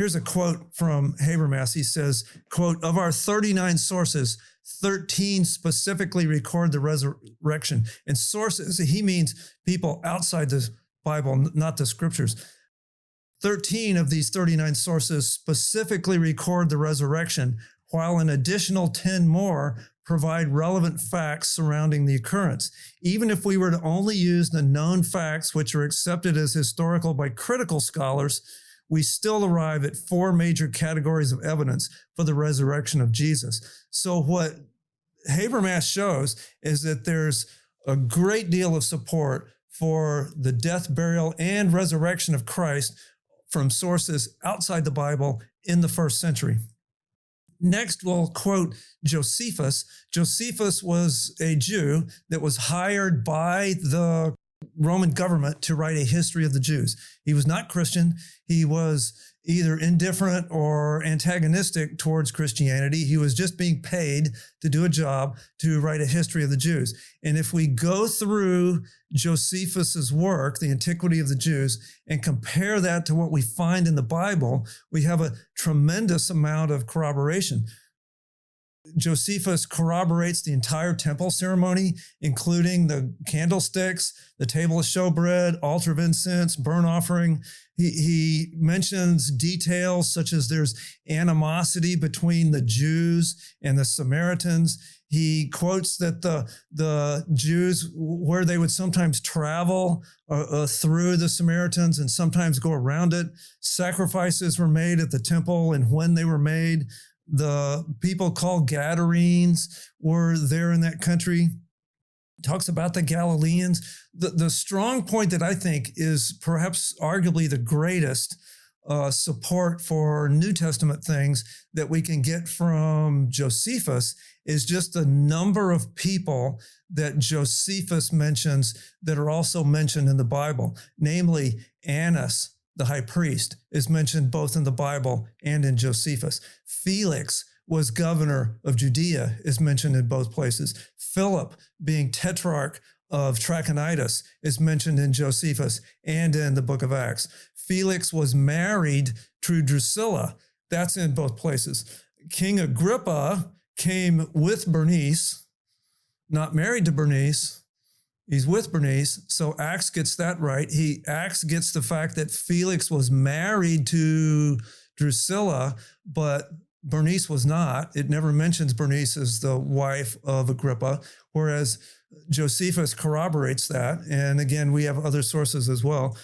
Here's a quote from Habermas. He says, quote, "Of our 39 sources, 13 specifically record the resurrection." And sources, he means people outside the Bible, not the scriptures. 13 of these 39 sources specifically record the resurrection, while an additional 10 more provide relevant facts surrounding the occurrence. Even if we were to only use the known facts, which are accepted as historical by critical scholars, we still arrive at 4 major categories of evidence for the resurrection of Jesus. So what Habermas shows is that there's a great deal of support for the death, burial, and resurrection of Christ from sources outside the Bible in the first century. Next, we'll quote Josephus. Josephus was a Jew that was hired by the Roman government to write a history of the Jews. He was not Christian. He was either indifferent or antagonistic towards Christianity. He was just being paid to do a job to write a history of the Jews. And if we go through Josephus's work, The Antiquity of the Jews, and compare that to what we find in the Bible, we have a tremendous amount of corroboration. Josephus corroborates the entire temple ceremony, including the candlesticks, the table of showbread, altar of incense, burnt offering. He mentions details such as there's animosity between the Jews and the Samaritans. He quotes that the Jews, where they would sometimes travel through the Samaritans and sometimes go around it, sacrifices were made at the temple and when they were made. The people called Gadarenes were there in that country. Talks about the Galileans. The strong point that I think is perhaps arguably the greatest support for New Testament things that we can get from Josephus is just the number of people that Josephus mentions that are also mentioned in the Bible. Namely, Annas, the high priest, is mentioned both in the Bible and in Josephus. Felix was governor of Judea, is mentioned in both places. Philip, being tetrarch of Trachonitis, is mentioned in Josephus and in the book of Acts. Felix was married to Drusilla. That's in both places. King Agrippa came with Bernice, not married to Bernice. He's with Bernice, so Acts gets that right. Acts gets the fact that Felix was married to Drusilla, but Bernice was not. It never mentions Bernice as the wife of Agrippa, whereas Josephus corroborates that. And again, we have other sources as well.